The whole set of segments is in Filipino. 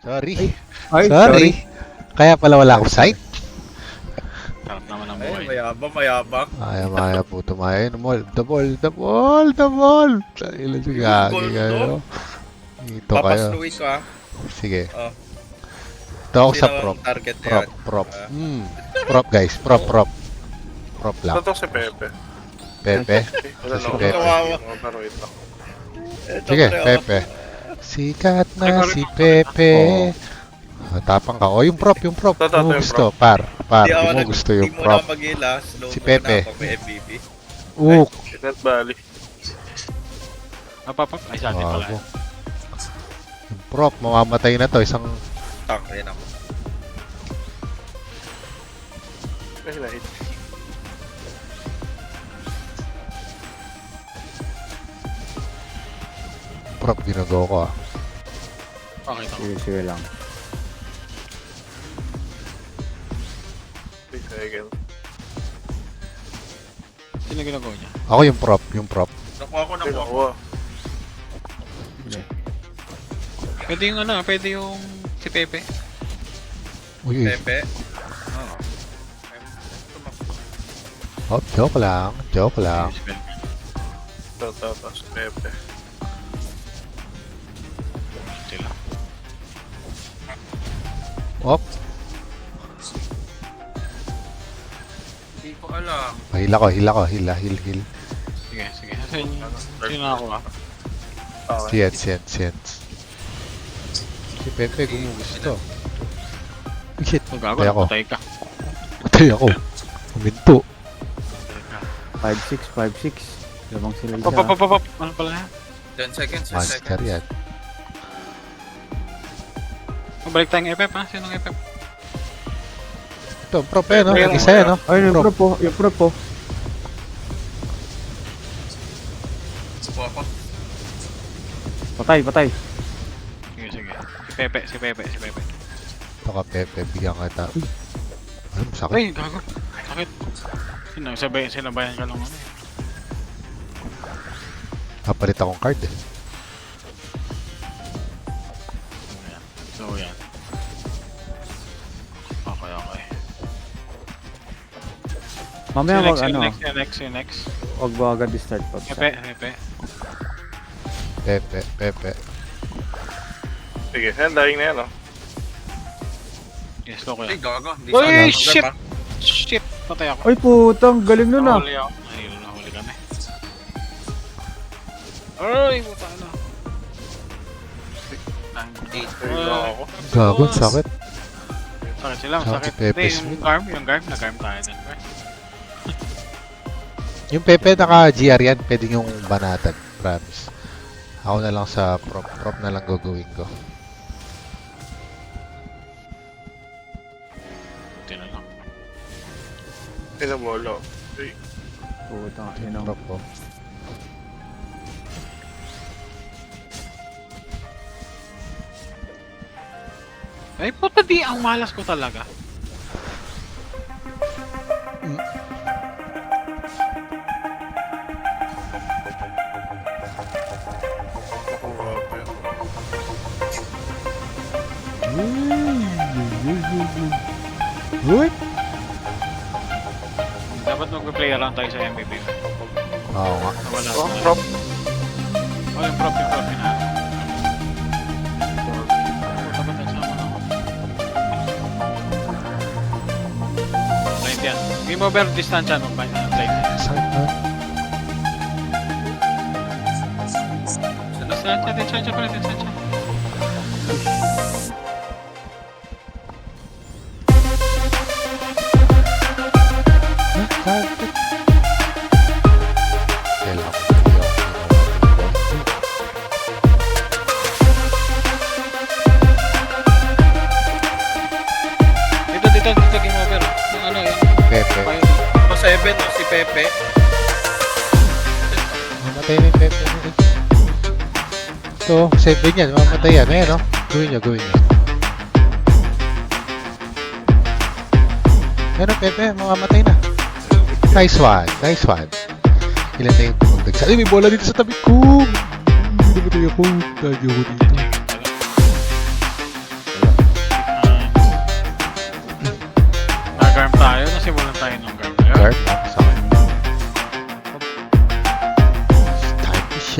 Sorry. Ay, Sorry. Kaya pala wala akong sight. Sarap naman ang Ay, buhay. mayabang. Maya po tumayo. The ball. Ilan si Gagi Goal kayo. Dito kayo. Papasluin ko ah. Sige. Oh. Ito ako sa Sino ang prop. target na yan? Prop. Prop guys. Prop. Prop lang. Ito si Pepe. Pepe. Wala Si na Pepe. Kawawa. Pero wait lang. Ito, Sige, pre, oh. Pepe. Sikat na si Pepe. Tapang ka. Oh, yung prop. Di mo gusto. Par. Di mo gusto yung prop. Di mo na mag-ila. Slow Si mo Pepe. na ako may MVP. Ook. Net Valley. Papapap. Ay, sa atin pala. Yung prop, mamamatay na to. Isang Tak, yan ako. Ay, nahit. prop ginagawa ko ah. Okay, okay. Sige lang. 3 seconds. Sino ginagawa niya? Ako yung prop. Nakuha ko. Nakuha. Pwede yung ano, pwede yung si Pepe. Uy. Pepe. Oh, joke lang. Si Pepe. Ito, si Pepe. Sila. Op. Hindi ko alam. Hila. Sige. Sino ako ah? Okay. Sients. Si Pepe gumugusto. Shit. Kung gago, Patay ako. patay ka. Huminto. 5-6. Lamang sila isa. Papapapapap. Ano pala yan? 10 seconds. 10 Monster seconds. yan. Balik tayong FF ha? Sinong FF? Ito, prop eh, no? Yung- Isa yan, no? Ay, yung prop po. Nakuha ko. Patay. Sige. Si Pepe. Ito ka, Pepe. Bigyan ka ito. Ano, sakit? Ay, gago. Sakit. Sinabayan ka lang ano eh. Kapalit akong card eh. So yan. Okay. Mamaya wag ano, Yung next. wag ba agad i-start pa. Pepe. Pepe. Sige, yan, dying na yan, oh. Yes, ko Ay, yan. gago. Hindi Uy, sana shit! pa. Shit! Patay ako. Ay putang, galing nun ah. Nahuli ako. Ayun, nahuli kami. Ay, puta na. Ayun lang ako. Gago, sakit. Sakit sila, Sakit sakit. si Pepe Hindi, Smith. yung garm, nag-garm tayo dun. Pre. Yung Pepe naka-GR yan. Pwede yung banatan. Promise. Ako na lang sa prop. Prop na lang gagawin ko. Buti na lang. Pinamolo. Ay, Putang ina. Prop ko. Ay, puta di, ang malas ko talaga. nakuha pa yun. Uy! Dapat mag-play around tayo sa MVP. Oo nga. Nawala. Oh, prop. Oh, yung prop. Puta, ba't nagsama na ako? Blind yan. Game over, distansya no, blind yan. Sakit na. Distansya pala, distansya. Sakit. Kailangan ko yung Dito, game over. Yung ano, yung Pepe. Pa 7 o si Pepe. Mamatay na yung Pepe. Ito, 7 yan. Mamatay yan. Ayan, no? Gawin nyo. Ayan, Pepe. Mamamatay na. Nice one. Ilan na yung tumagdagsa. Ay, may bola dito sa tabi ko. Namatay ako. Lagi ako dito.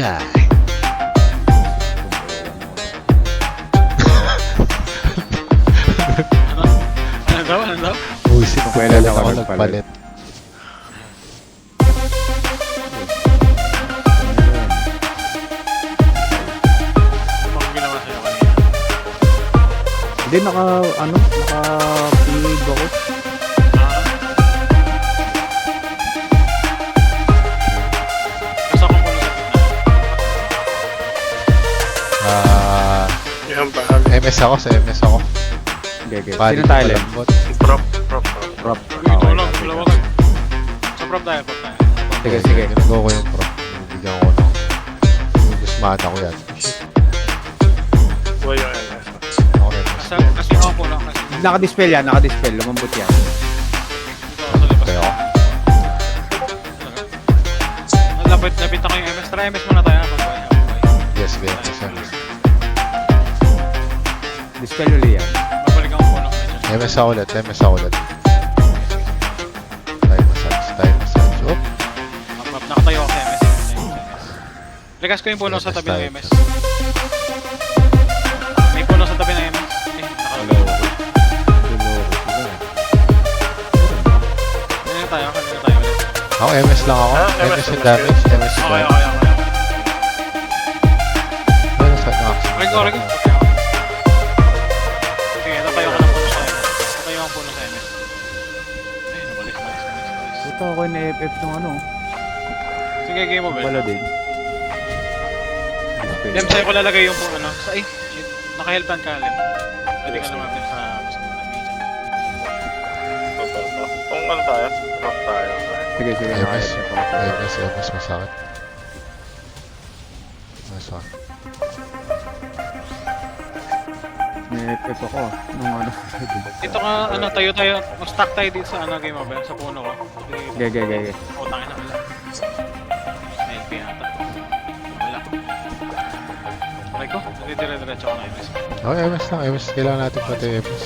shy. Ano daw? Ano daw? Uy, sino Wala kailan na ako ako nagpalit? Ano bang ginawa sa'yo kanina? Hindi, naka-pig ako. Ah. Basta kung puno sa gitna. Yan bahal. MS ako, sa MS ako. Okay. Bali Sino ko tayo? malambot. Prop. Prop. Ito lang, dalawa ka. Sa prop tayo, prop tayo. Sige. Ginagawa ko yung pro. Bibigyan ko ng... Yung gusmada ko yan. Shit. Buhay yung MS. Ako MS. Kasi ako puno. Kasi Naka-dispel yan, naka-dispel. Lumambot yan. dito ako sa labas. Kaya ako. Lapit ako yung MS. Try MS muna tayo. Habang Yes, MS. Dispel ulit yan. babalik ako puno. MS ako ulit. MS ako ulit. Time massage. Oop. Nakatayo ako sa MS. Likas ko yung puno sa tabi ng MS. May puno sa tabi ng MS. Nakalagay. Kanina tayo ulit. Ako MS lang ako. Ah, MS MS yung damage. MS yung Okay. damage. Ano sa nakakasama? Record. Okay, tatayo ka ng puno sa MS. Tatayo ang puno sa MS. Ay, nabalis. Ito ako yung na-FF ng ano. Sige, game over. Wala din. Dem, sa'yo ko lalagay yung puno. Ay, shit. Naka-helpan ka, Lem. Pwede ka lumapit sa mas magandang Kung ano tayo? Prop tayo. Sige. MS. naka-FF ako. MS masakit. Masakit. Na-FF ako. Nung ano. Dito ka, tayo. Mag-stack tayo dito sa game over. Sa puno ko. Gege. Utangin na wala. NP ata. Wala. Aray ko, dire-diretso ko na MS. Okay, MS lang. MS. Kailangan natin pati MS.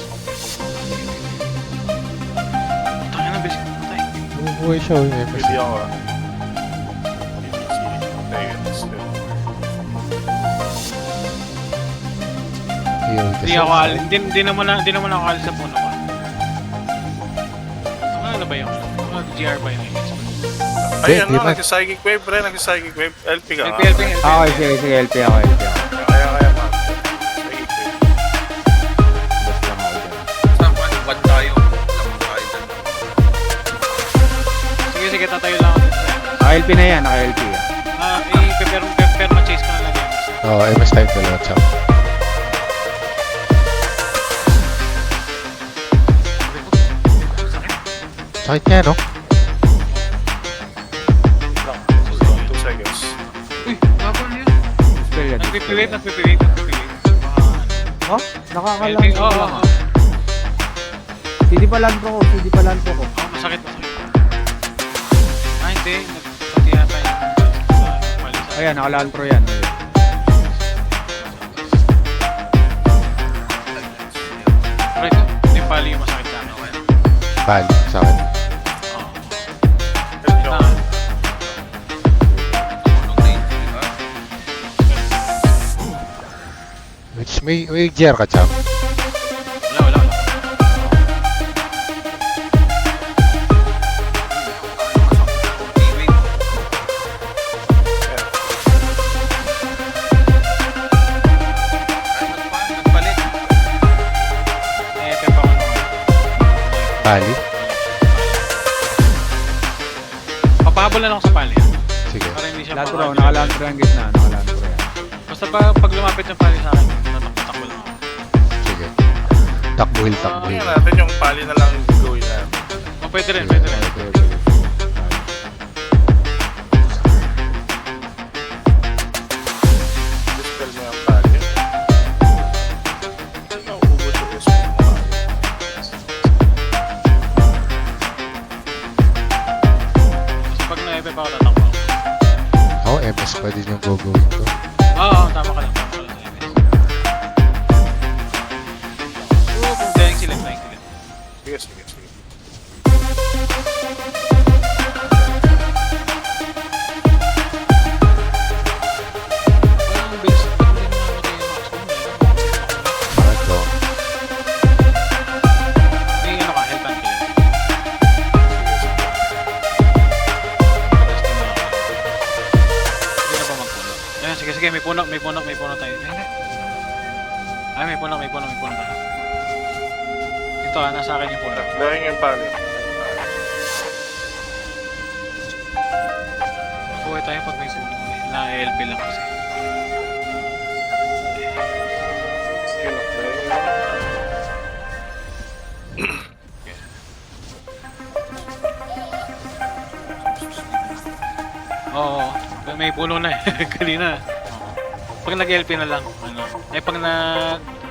Utangin na, basic na tayo. Bumubuhay siya yung MS. Pwede ako ah. Heal. Hindi naman ako alis sa puno ko. Ano ba yun? GR ba yun? Ay, Di ba? nag-psychic wave, pre. Nag-psychic wave. LP ka. LP. Okay, sige. LP ako. Kaya, ma. Psychic wave. Basta lang ako dyan. Sa one tayo. Lamang tayo dyan. Sige, tatayo lang ako dito sa MS. Naka-LP na yan, naka-LP yan. Prepare ma-chase ko na lang yung MS. Oo, MS time dalawa. Chap. Sakit niya, no? Lang. 2 seconds. Uy, baba na yun. Dispel yan. Nagpipiwave. Oh, nakakalang LP, ko oo. lang. CD pa land pro ko. Masakit. Hindi. Nagpati yata yung mali sa... Ayan, naka-land pro yan. Right, hindi yung pali yung masakit sa akin. Bali, sakit. Help nyo ako. Tulong na yun, di ba? Which may GR ka, Chap. Wala. Teammate. Ay, nagpalit. Pep ako nung... Bali? Papahabol na lang ako sa pali. Sige. Para hindi siya Land pro, naka-land pro yung gitna. Naka-land pro yan. Basta pag lumapit yung pali sa akin, tatakbo lang ako. Sige. Takbuhil. Tingnan natin yung pali na lang gawin natin. Oh, pwede rin. Dispel mo yung pali. Nauubod yung SP mo. Basta pag na-FF ako, tatakbo ako. Ako, MS pwede niyong gagawin to. Oo, tama ka lang sa MS. Dying sila. Sige. Sige, may puno tayo. Ay, may puno tayo. Ito nasa akin yung puno. Dahil yung pali. Buhay tayo pag may puno. Na-LP lang kasi. Sige na. Dahil yung Oo, may puno na eh. Kanina. Pag nag-LP na lang, ano. Ay, pag na...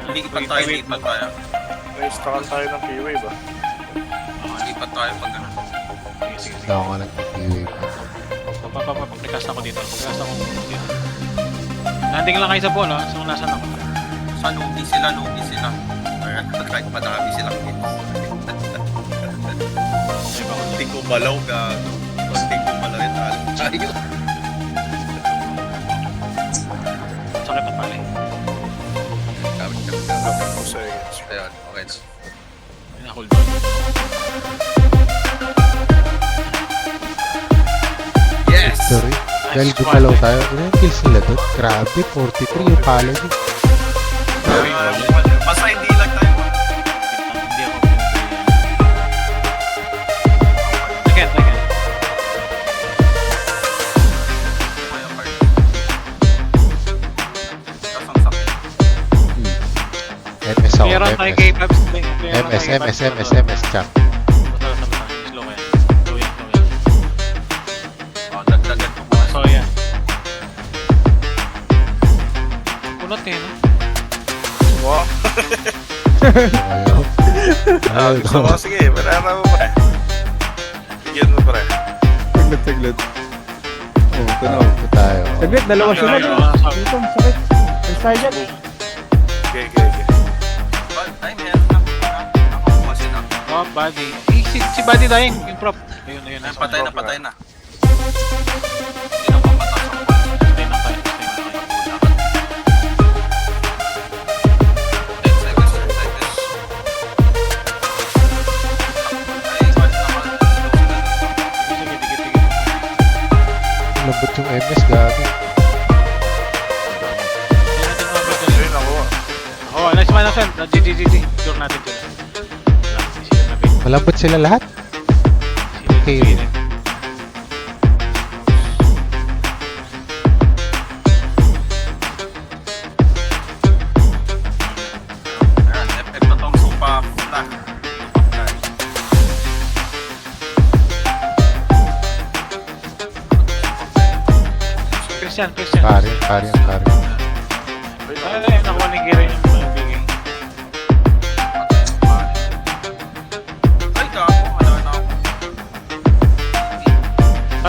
Lipat tayo. na-stackan tayo ng P-Wave ah. Lipat tayo pag ano. Sige. Hindi ako nga nag-wave. Paglikas ako dito. Landing lang kayo sa puno, so nasaan ako? Sa lugi sila. Kahit madami silang hits. Kunting kumalaw gago. Kunting kumalaw yung talo tayo. Sakit na pala eh. Gamit. Lapit ko sa against. Ayun, okay na. Hold on. Yes! Sorry. Dahil gumalaw tayo. Ano yung kills nila doon? Grabe, 43 yung pala niya. Basta hindi lang tayo. Hindi ako. Again. MS ako, Meron tayo MS. kay Pabs. MS, champ. Slow yan. Dagdagan ko mga So yan. Punot eh, no? Wow. Ayaw. Ayaw. Gusto mo? Sige, marama mo pre. Bigyan mo pre. Saglit. Oh, ito na. Ito tayo. Saglit, dalawa sila. Dito, sakit. Ang sergeant. Okay. Ay, meron na. Nakakuha sila. Oh, body. Si body dying, yung prop. Ayun. Ay, patay na. Hindi na papatas ako. Stay na tayo. 10 seconds. Ay, what naman. Sige, dikit. Lambot yung MS, gabi. Ayun ako ah. Oh, nice man, Asen. GG. Sure natin sila. Malambot sila lahat? Okay. Ayan, epekto tong supa flat. Christian. Pari. Ay, nakuha ni Gary yung bigay. Ay, gago. Wala na ako.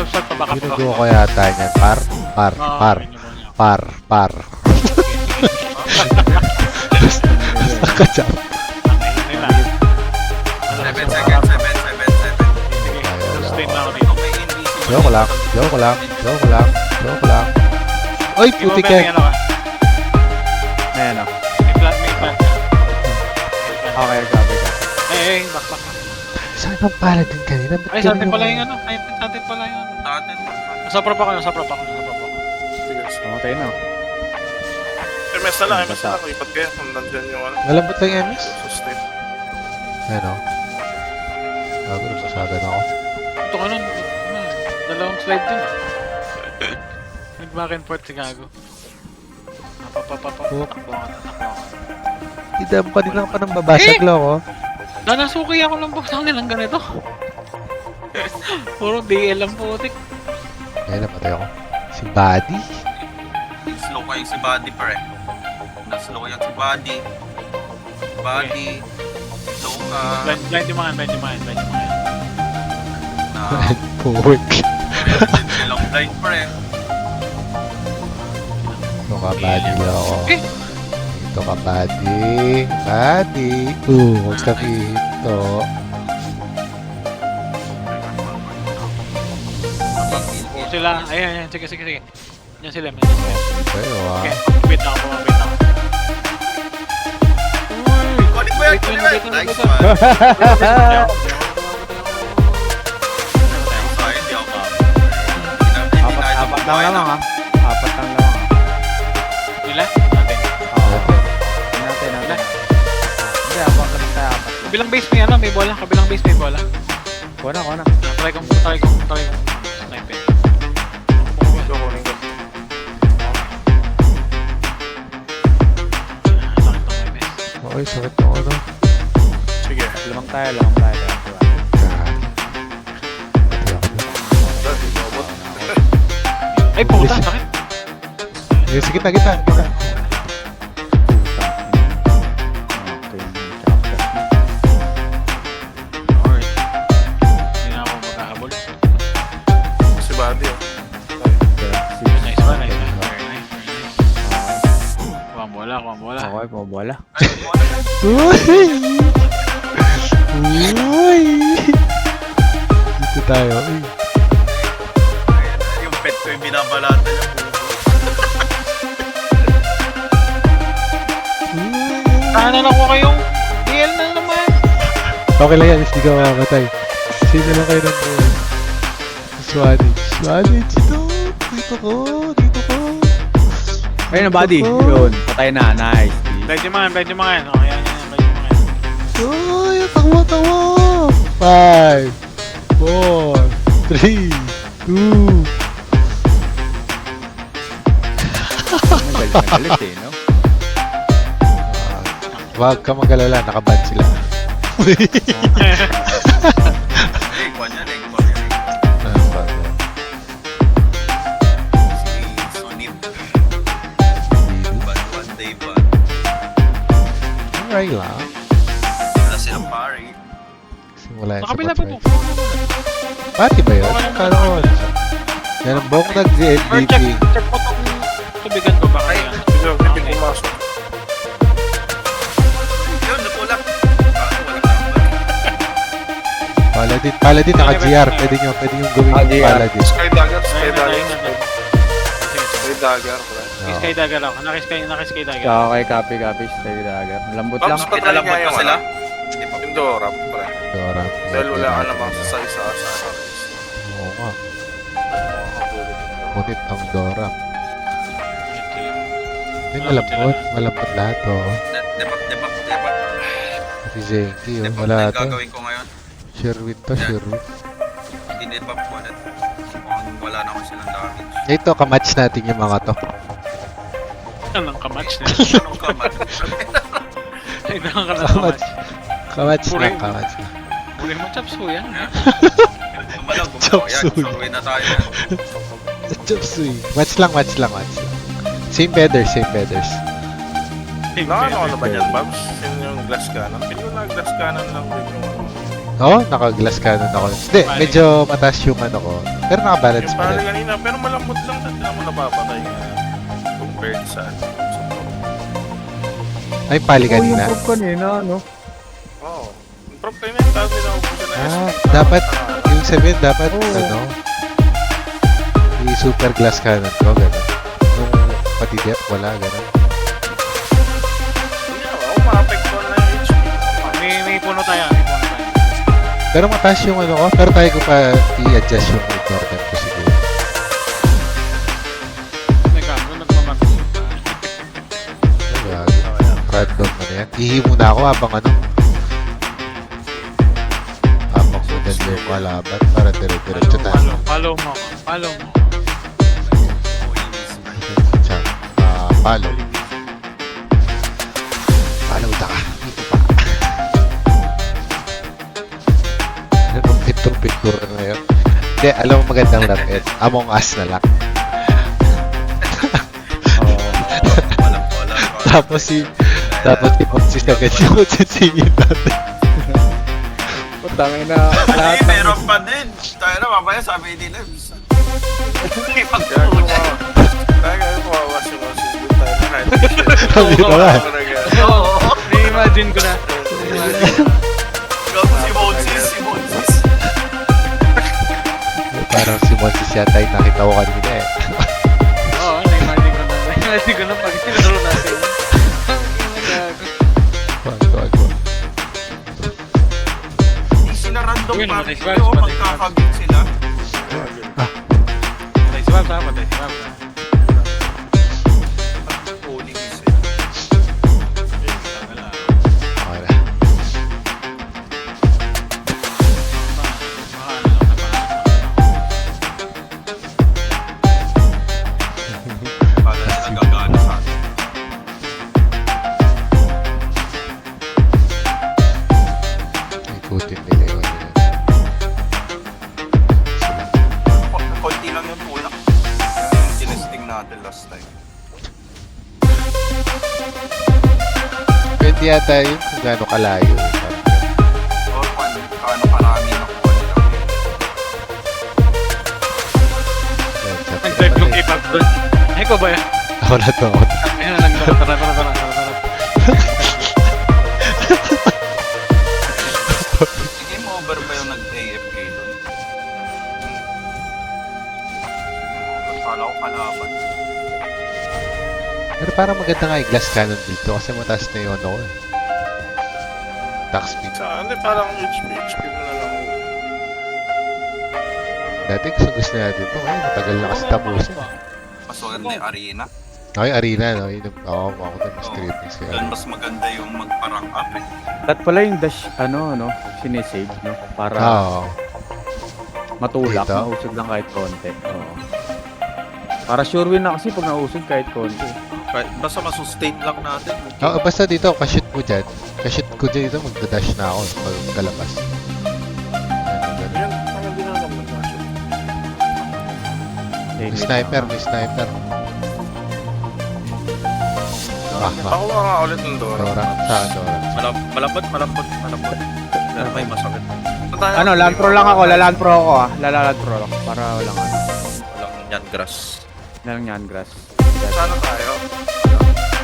Stop pa baka. Ginugo ko yata niyan. Par. Nakachap. 7 seconds. Sustain na ako dito. Okay, invisible. Joke lang. Oy, puti ka. Ayan o. May plant. Okay, gabi ka. Back. Saan ang pala din kanina? Ba't Ay, sa atin ganun pala yung- yung ano. Ay, sa atin pala yung ano. Natin. Nasa prop ako. Sige. Pamatay na. MS na lang. Ipat kayo kung nandyan yung ano. Malambot lang yung MS? Sustain. Ano? Gago, nasasagan ako. Ito ka nun. Dalawang slide din. Nag-back and forth si Gago. Takbo ka. Idam pa din ako ng babasag loko. Nanasuki ako lang po sa kanilang ganito. Puro DL lang putik. Ngayon napatay ako. Si Buddy. Slow kayo si body, pre. Na-slow yan si body. Slow ka. Blind yung mga. Na, Puwik. silang blind, pre. Ito ka, Buddy ako. Eh! Ito ka, Buddy. Huwag sabihin to. Sila. Ayan. Sige. Yan sila. Pero Okay. Wait na ako. Kunin mo yan. Wait. Nice one. Ay, hindi ako. Apat lang ha. Kabilang base may ano, may bola. Kabilang base may bola. Kuha na. Try kong sniper. Kukunin ko. Sakit ng may base. Okay, sakit ng ano. Sige. Lamang tayo. Ay, puta, sakit. Sige, kita. Alright. Hindi na ako magkahabol. Si Buddy, oh. Nice one. Very nice. Kuha ang bola. Okay, pumabala. Ay, wala na. Uy! Dito tayo. Uy. Ayan, yung pet ko yung binabalatan niya. Tahanan ako kayong DL na naman. Okay lang yan, hindi ka makamatay. Save na lang kayo ng buhay. Swanage ito! Dito ko! Ayun na, buddy. Ako. Yun, patay na. Nice. Pwede mga yan. Okay, yan. Pwede mga yan. Uy! Tawa! 5 4 3 2 Galit eh, no? Wag ka mag-alala, nakaban sila. Leg 1 yan. Si Sonip. Bad one day ba? Alright lang. Wala silang pare. Simula yan sa Nakabila pa po. Patrick. Pati ba yun? Karoon. Yan ang buong Or nag-MVP. check mo tong tubigan ko baka yan. Sige, hindi pumasok. Yun, natulak. Wala ka. Paladin naka-GR. Pwede nyo gawin yung GR. Paladin. Sky Dagger. Oo. Sky Dagger ako. Naki-Sky Dagger. Okay, copy. Stay dagger. Lambot lang. Pops, Pinalambot Patry nga pa yung sila. Indora, pre. Dora. Dahil wala ka namang sasay sa Oo nga. Ngunit ang Dora. Hindi malambot lahat oh. Debak. Si Zenki oh. Debak na Wala yung to. gagawin ko ngayon. Sherwin. Hindi debak ko ulit. Mukhang wala na ako silang damage. Ito, kamatch natin yung mga to. Anong kamatch na? Anong kamat? Ay, nakaka na Kamatch. kamatch. Kamatch na. Uli mo, Chaps ko yan. Gumalang. Chop Yan, suey. suwi na tayo. Chopsuy. Match lang. Same feathers. Ano ba yan, Babs? Yun yung glass cannon. Pili na glass cannon lang din yung ano. Oo, naka-glass cannon ako. Hindi, medyo mataas yung ano ko. Pero naka-balance Yung pa pala rin. kanina, pero malambot lang na mo napapatay compared sa Ay, pali kanina. Yung kanina, no? Oo. Yung prop kayo na yung tawag nila ubusan na Dapat, yung 7, dapat, ano, i-super glass cannon ko, gano'n. Nung pati depth, wala, gano'n. Hindi naman, ma-apekto na yung HP. May puno tayo. Pero mataas yung ano ko, pero tayo ko pa i-adjust yung ignore them ko siguro. Teka, ano nagmamatch? Random na yan. Ihi muna ako habang ano. Habang sundan yung kalaban para dire-diretso tayo. Follow mo. Siya, follow. Follow ka. Dito pa. Anong picture na yun? Hindi, alam mo magandang lapit. Among Us na lang. Wala. Tapos si Ponsis agad yung sisingin natin. Putangin na. Ay, meron pa din. Tayo na, mamaya sabi ni Lebs. Kaya gumawa. Tayo kawawa si Moses. Doon tayo na kahit Sabi ko nga. Oo. Imagine ko na. Si Moses. Parang si Ponsis yata yung nakita ko kanina eh. Oo, na-imagine ko na pag sinaro natin. Wag. Hindi sila random Yun, party. patay si Oo, Babs. magkakabit sila. Patay si Babs ha. Holy sila. Okay na. Depende yata yun kung gaano kalayo. Or kaano karami nakuha nila. Nag-drive yung K-pop doon. Ay ko ba yan? Ako na to. Ayun, nagtara. Game over ba yung nag-AFK doon? Kala ko kalaban. Pero parang maganda nga yung glass cannon dito kasi mataas na yung ano ko. Attack speed. Sa hindi, parang HP mo na lang. Dati gusto natin ito. Ngayon, matagal na kasi tapusin. Mas maganda yung arena. Okay, arena, no? Yun, ako na mas trippings kaya. Doon mas maganda yung magparang up eh. At pala yung dash, sinisave, no? Para Oo. matulak, Dito? mausog lang kahit konti. Oo. Para sure win na kasi pag nausog kahit konti. Basta masustain lang natin. Oo, basta dito, kashoot mo dyan. Kashoot ko dito, magdadash na ako pag kalabas. Ganun. Yan, parang di na lang mag-match. May sniper, may sniper. Ako nga ulit ng Dora. Dora, saan Dora? Malambot. Pero may masakit. Land pro lang ako, laland pro ako Laland pro ako para walang Walang yan grass. Walang yan grass. Sana tayo.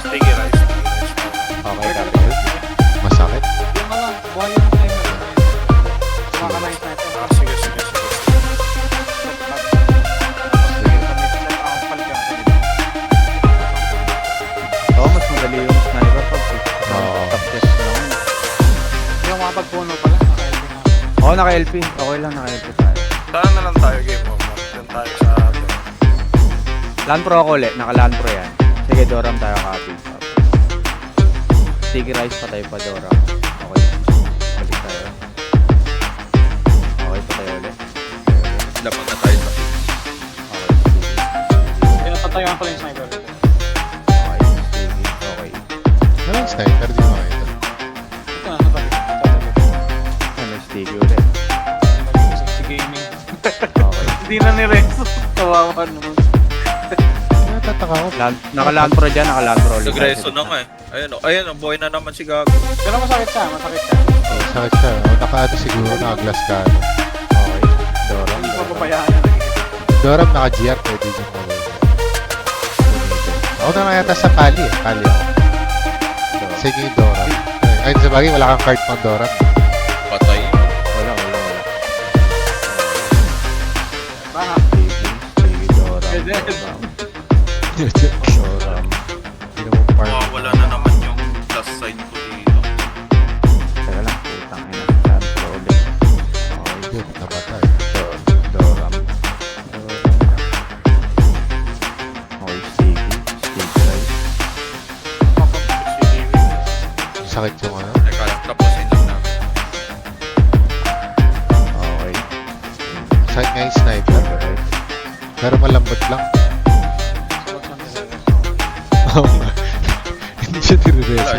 Sticky rice. Okay, copy. Masakit? Yung mga buhay yung sniper. Makakamay sniper. Sige. Oo, mas madali yung sniper pag Oo. top test na lang. Yung mga pagpuno pala. Oo, naka-LP. Okay lang, naka-LP tayo. Saan na lang tayo game over. Yan tayo sa atin. Land pro ako ulit, naka-land pro yan. Sige, Doram tayo copy. Sticky rice pa tayo pa, Doram. Okay. Balik tayo. Okay pa tayo ulit. Lapag na tayo sa Okay, sticky. Pinapatayan ko lang yung sniper. Okay, sticky. Okay. Ano yung sniper? Di mo makita. Ito na, sa tabi. Ano, sticky ulit. Si gaming. Okay. Hindi na ni Renzo. Kawawa naman. Natataka ko. Naka-land pro dyan, naka-land pro ulit. Nagreso na nga eh. Ayun, buhay na naman si Gago. Pero masakit siya. Oh, sakit siya. Oh, naka-ano siguro, naka-glass ka. Okay. Doram. Hindi pa Doram. pabayaan na. Doram, naka-GR, pwede din mo. Ako na nga yata sa Pali eh. Pali ako. Sa inyo yung Doram. Ay, sa bagay, wala kang card pang Doram. Patay. Wala. Baka. Sticky, Doram. Pwede. Doram. Hindi mo park. Mawawala na naman yung plus side ko dito. Teka lang, putang ina. Land pro ulit. Okay. Good, namatay. Doram. Okay, sticky rice. Sakit yung ano. Teka lang, tapusin lang namin. Okay. Sakit nga yung sniper. Pero malambot lang. Hindi siya nire-reso.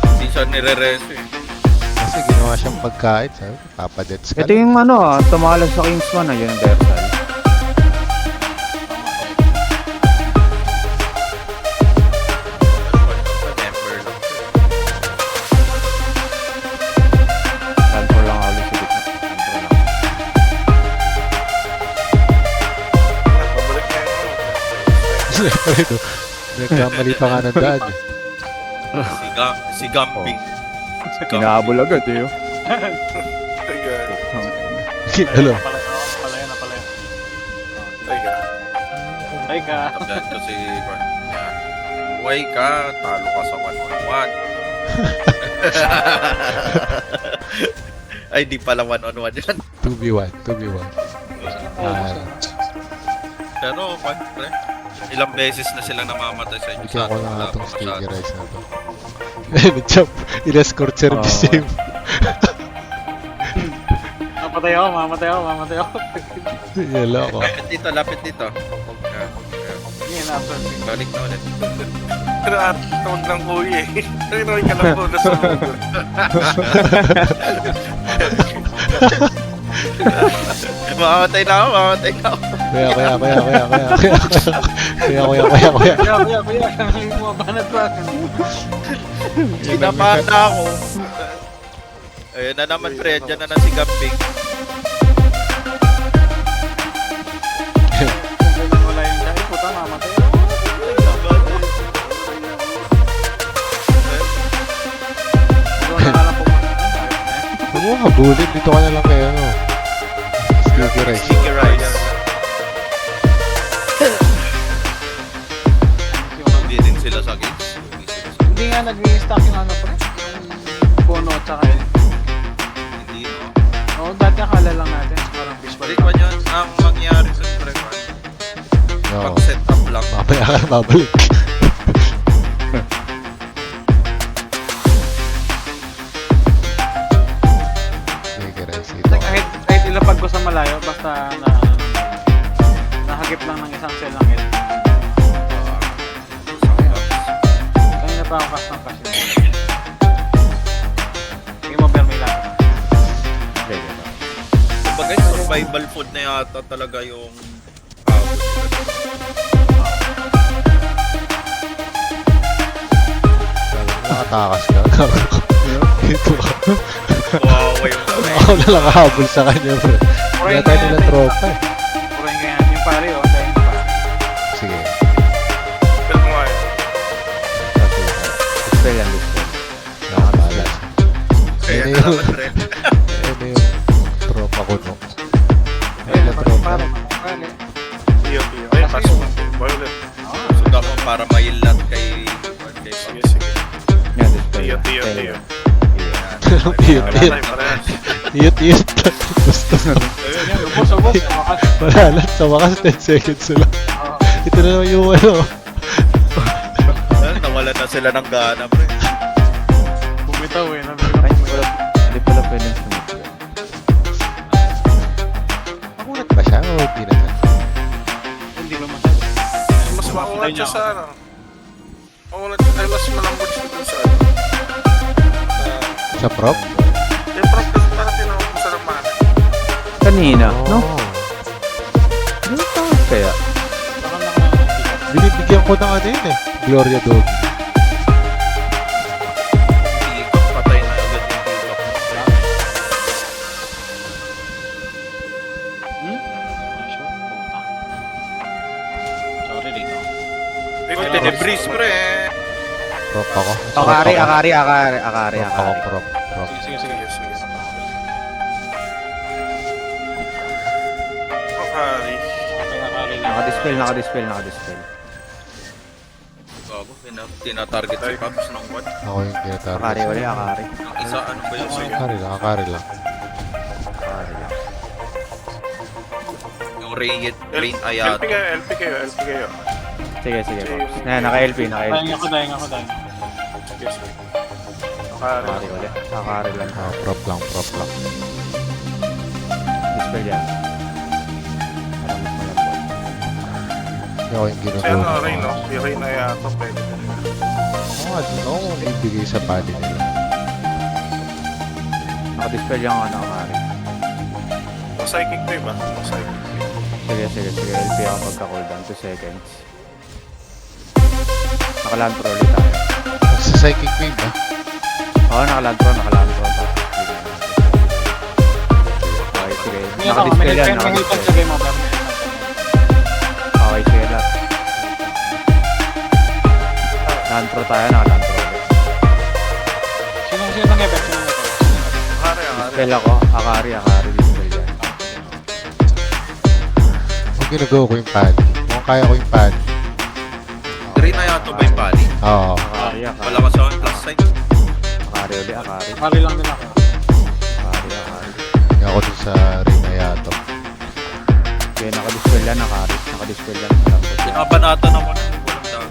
Hindi siya nire-reso eh. Kasi ginawa siyang pagkain. Sabi, papadets ka Ito lang. yung tumalas sa Kingsman Universal. Member lang. Land pro lang ako ulit sa gitna. Land pro lang. Pabalik na yun. Sniper ito. Nagkamali pa nga ng daan. Si Gambing. Kinahabol agad eh. Teka. Hello. Napalayan. Teka. Ay ka. Tablan ko si Juan. Yan. Buhay ka, talo ka sa 1-on-1. Ay, di pala 1-on-1 yan. 2v1. 2v1. Pero, pre, ilang beses na silang namamatay sa inyo. Bigyan ko na nga Wala itong pa sticky masyado. rice na to. Nag-jump. In-escort service Oo. team. Mamatay ako. Yala ko. Lapit dito. Yan. Hindi na absorb. Balik na ulit. Pero tawag ng kuya eh. Tinawag ka lang po na sa mundo. Mamamatay na ako. Kaya mo banat ba? Kinabahan na ako. Ayun na naman pre, dyan na si Gambing. Kung wala yung dahil, puta mamatay. Wala ka lang pumunta. Huwag mo habulin, dito ka na lang kayo, ano. Sticky rice. Sticky rice. Hindi din sila sa games. Hindi nga nag-i-stock yung ano pre. Yung puno at saka yun. Hindi no. Oo, dati akala lang natin. Parang visual. Balik pa dyan ang mangyari sa pre. Oo. Pag-set up lang. Mamaya ka na babalik. Sticky rice ito. Kahit ilapag ko sa malayo, basta na nahagip lang ng isang cell lang yun. Kanina pa ako custom kasi. Hindi mo permi lang. Kumbaga survival food na yata talaga yung Nakatakas ka. Dito ka. wow yung Ako na lang habol sa kanya, bro. Kaya tayo nilang tropa eh. Purahin ka yan yung pare, oh. Dahil yung pare. Sige. Pero mo nga yun. Dispel yan, dispel. Nakamalas. Kaya Yan na yung, naman rin. yan yung tropa ko, no. Ayun na tropa. Pare, pare. Iyo. Ay, pass mo. Violet. So dapat para mailat kay sige, sige. Yan, dispel. Iyo. Iyot. Iyot. Gusto na. Yan, ubos. Wala lang. Sa wakas, 10 seconds na lang. Ito na naman yung ano. Nawala na sila ng gana, pre. Bumitaw eh. Ay, hindi pala pwedeng sumito. Makulat ba siya o di na? Hindi ko masabi. Mas makulat siya sa ano. Ay, mas malambot siya dun sa ano. Sa prop? Yung prop kasi parang tinawag ko sa naman. Kanina, no? Oo. Ano pa kaya? Baka nakakita. Binibigyan ko ng ano yun eh. Gloria Dog. Ikot, patay na agad yung tiktok. Sure, puta. Sorry dito. Ikot, tinibris, pre. Prop ako. Akari. Prop ako, prop. Sige. Akari. Nakakali lang. Nakadispel. Gago, tinatarget si Pabs ng what? Ako yung tinatarget. Akari, wala akari. Ang isa, ano ba yung sa'yo? Akari lang. Akari lang. Yung Rain Ayat. LP kayo. Sige, Pops. Yan, naka-LP. Dahing ako. Akari, wala. Akari lang. Prop lang. Dispel yan. Alam mo malambot. Ako yung Si ginagawa. ano, Rain, no? Si Rain ay ato, pwede talaga. Oo, ibigay sa body nila. Naka-dispel yung akari. Psychic to iba? Psychic. Sige. LP ako pagka-cooldown. 2 seconds. Naka-land pro ulit tayo. Sa Psychic Wave ba? Oo, naka-land pro. Okay, sige. Naka-dispel yan. Sa game over. Okay, sige lang. Land pro tayo, naka-land pro ulit. Sino nang effect? Akari. Dispel ako. Akari. Dispel yan. Kung ginagawa ko yung pad. Kung kaya ko yung pad. Rain Ayat ba yung pali? Oo. Akari. Wala ka sa plus side. Akari ulit, akari. Pari lang din ako. Hindi ako dun sa ring na yato. Okay, naka-dispel yan, akari. Naka-dispel yan. Malambot yan. Pinabanatan ako na walang dami.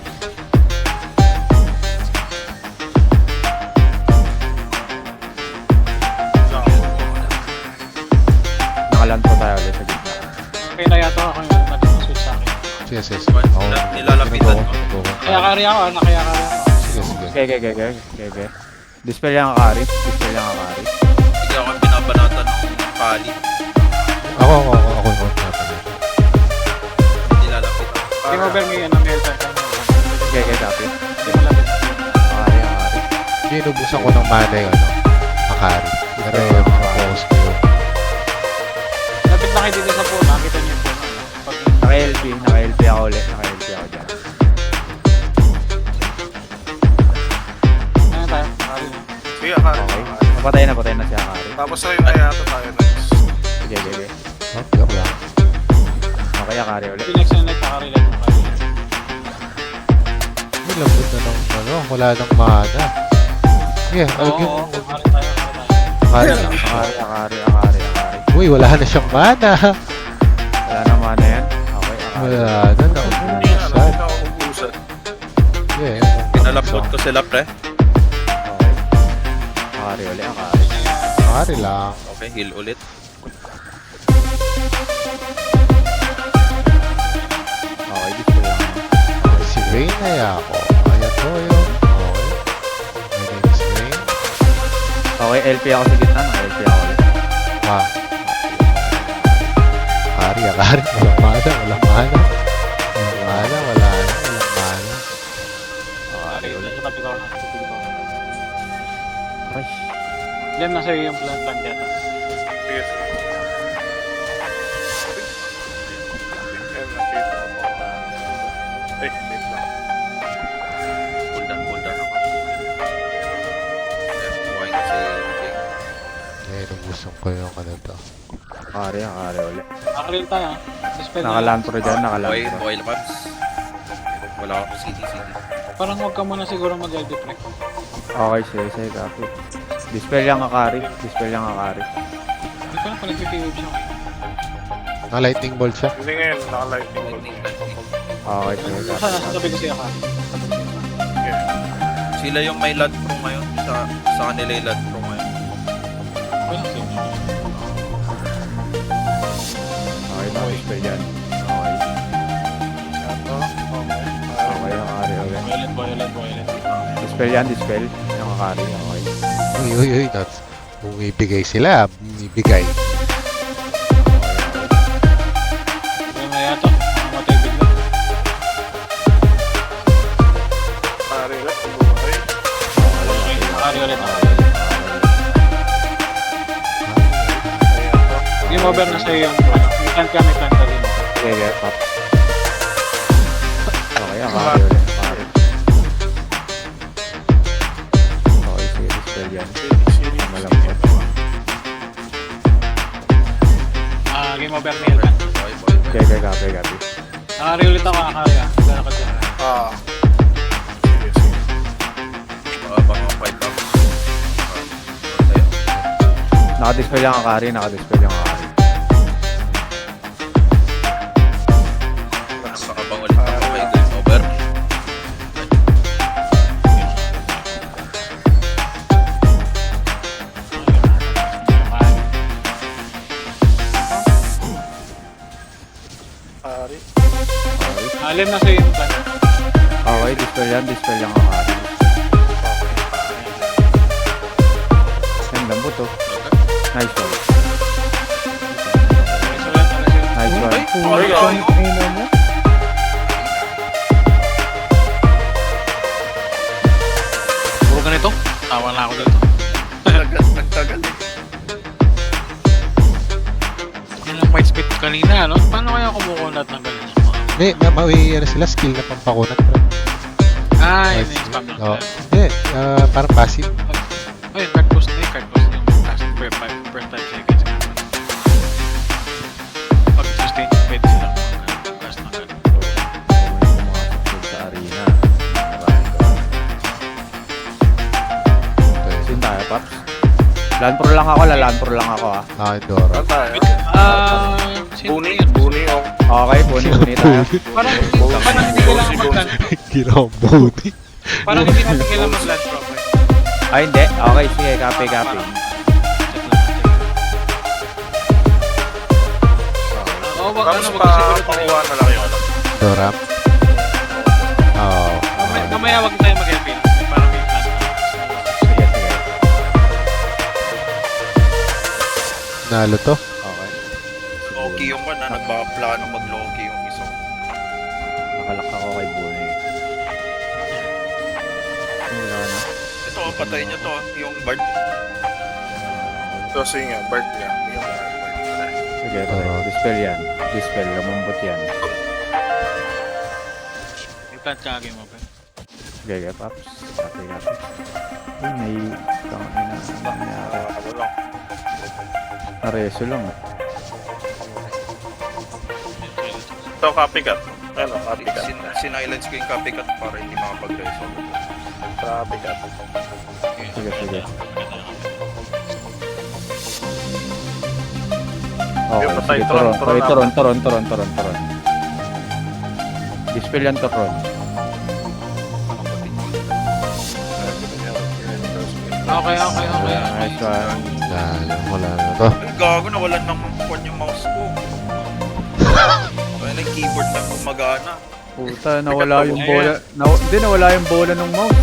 Naka-land po tayo ulit sa gitna. Okay na yata ako yung nag-switch sa akin. Sige. Nilalapitan ko. Kaya kari ako. Okay. Dispel yan, akari. Hindi ako pinabanatan ng pali. Ako yung Game over ngayon ang health tank. Okay, copy. Hindi malapit. Akari, akari. Inubusan ko ng mana yung ano, Akari. Pero focus ko yun. Lapit na kayo dito sa puno. Nakita niyo yung puno. Pag Naka-LP ako ulit. Naka-LP ako dyan. ano tayo? Akari na. Sige, Akari. Okay. Napatay na si Akari. Tapos ayun na yata tayo next. Sige. Oh, joke lang. Okay, Akari ulit. Yung next na next Akari lang. May lambot na ng ano, wala nang mana. Yeah, alagyan mo. Akari tayo. Akari lang. Akari. Uy, wala na siyang mana. Wala na mana yan. Okay, Akari. Wala na, Hindi nga, naubusan. lapit na ubusan. Yeah. Pinalapot ko sila, pre. Okay. Akari ulit, Akari. Akari lang. Okay, heal ulit. Okay, gusto lang. Si Rain na ako. Ayan to yun. Okay. My name is Rain. Okay, LP ako sa gitna. Naka-LP ako ulit. Ah. Akari. Walang mana. Akari ulit. Sa tabi ko. Rush. Lem, nasa iyo yung plant tank yata. Sige. Ayun, nakita ko. Ay, wait lang. Hold on ako. Ayan, buhay na si Jake. Yeah, inubusan ko yung ano to. Akari ulit. Akari tayo. Dispel na. Naka-lantro dyan, Buhay, naka-lantro. buhay na, Paps. Wala ako CD. Parang huwag ka muna siguro mag-LB pre. Okay, sige, copy. Dispel yung Akari. Hindi ko na pala nag-PWB siya. Lightning bolt siya. Hindi ngayon, naka-lightning bolt. Lightning. Okay, sige, Saan? copy. Nasa tabi ko si Akari. Sige. Sila yung may lad pro ngayon. Sa kanila yung lad pro ngayon. Wala siya. Okay, naka-dispel yan. Okay. Ito, okay. Okay, Akari ulit. Violet. Dispel yan, dispel. Yung Akari, okay. Uy. That's, bumibigay sila. Bumibigay. Lem na yata. Mamatay bigla. Akari ulit, buhay. Akari ulit. Ayan to. Game over na sa iyo yung plant. May plant ka rin. Sige, pop. Okay, Akari ulit. Akari. Okay, sige, dispel yan. Malambot. Game over na yun. Buhay. Okay, copy. Akari ulit ako. Akari ah. Gano'n ka dyan. Ah. Sige. Baka 5 Paps. Tayo. Naka-dispel yung Akari. Nakabang ulit ako kay Game Over. Akari. Lem na sa iyo yung plant. Okay, dispel yung Akari. Ang lambot to. Nice one. Nice one. Puro ganito. Tawa na ako dito. Nagtagal. Yan lang fight speed kanina, no? Paano kaya kumukunat ng ganun? Hindi, may ano sila, skill na pampakunat. Yun yung spam lang. Oo. Hindi, parang passive. Ayun, card boost na yung card boost yung last per 5 seconds. Pag sustain, pwede sila mag-cast na ganun. Sa arena. Okay. Sin tayo, Paps. Lantro lang ako, ah. Dora. Saan tayo? Buni o Okay, buni tayo. Parang hindi kailangan mag-land. Kinambuti. Parang hindi natin kailangan mag-land proper. Ay, hindi. Okay, sige, copy. Oo, wag Tapos siguro tayo. pakuha na lang yun. Dora. Oo. Mamaya wag tayo mag-LP. Para may plan. Sige. Nalo to. Okay. Loki yung ba na nagbaplano mag-Loki yung isa. patayin niyo to. Yung Bard. So, sige nga, Bard nga. Hindi yung Bard. Sige, dispel yan. Dispel, lumambot yan. Yung plant kagay mo, pre. Sige, Paps. Copy. Uy, may... Tangin na. Ano nangyari? Ano lang. Nareso lang ah. Ito, copycat. Ano, copycat. Sinilence ko yung copycat para hindi makapag-resolve. Copycat. Sige. Okay, Yung patay, sige, Toron. Dispel yan, Toron. Okay. Nice one. Wala na to. Ay, gago, nawalan ng kwan yung mouse ko. Ay, yung keyboard na gumagana. Puta, nawala yung bola. Hindi, nawala yung bola ng mouse.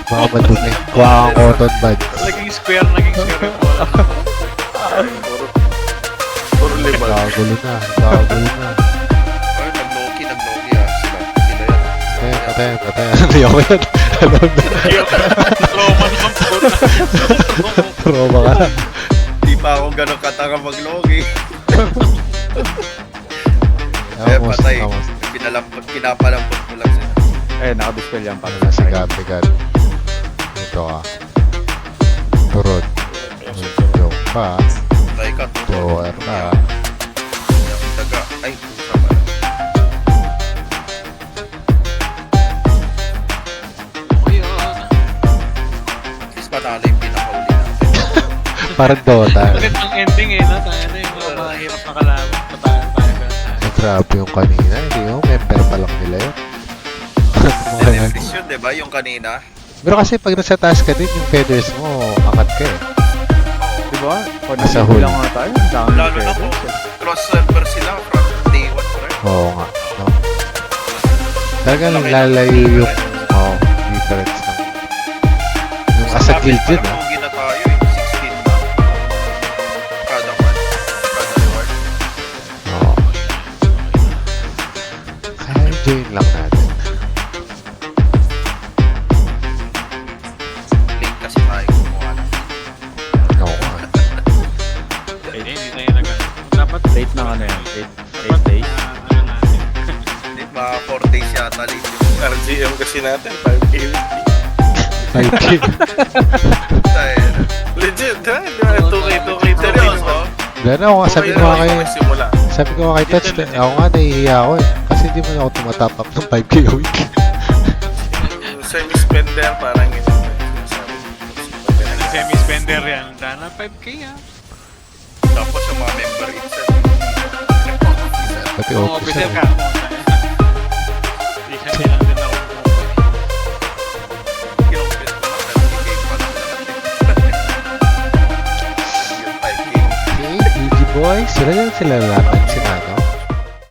Mga madumi. Kuha kang cotton bud. Naging square yung bola. Puro liman. Gagulo na. Ay, nag-Loki sila yan. Patay. Hindi ako yan. Alam na. Roman ng puta. Roma ka. Di pa ako ganun katanga mag-Loki. Amos. Pinapalampot ko lang sila. Naka-dispel yan para Wala si sa Gabigan. Ito ka. Turod. Joke pa. Try ka, Tower ka. Daga. Ay, pusa pala. At least panalo yung pinakauli natin. Parang Dota. Magandang ending no? Tayo na yung mga mahirap na kalaban. Patayan tayo ka. Grabe yung kanina. Hindi mo. Member pa lang nila yun. Tenebris yun, diba? Yung kanina. Pero kasi pag nasa taas ka din, yung feathers mo, angat ka eh. Diba? Nasa Nasa hole. lang nga tayo. Ang dami Lalo na kung cross-server sila from day 1, correct? Oo nga. No? Talagang lalayo yung difference ng... Yung asa guild yun ah. Parang na tayo eh. 16 na. Kada one. Kada reward. Oo. Kaya join lang natin. Link kasi tayo kumuha na. Oo nga. Hindi tayo nag dapat Late na ano yan. 8 days. ano natin. Hindi, mga 4 days yata late yung RGM kasi natin, 5k. 5K. tayo. Legit, ha? Di ba? 2k. Seryoso? Gano'n ako nga, sabi ko nga kayo. Simula. Sabi ko nga kay Touch, ako nga nahihiya ako eh. Kasi di mo na ako tumatap up ng 5K a week. Semi-spender, parang yun. Semi-spender yan. Dana 5k ah. Tapos yung mga member itself. Pati Kung officer. officer ka. Hindi ka lang din ako. Kinumpit ko na 30k pa lang naman. Yung 5k. Okay, GG boys. Sila lang sila laban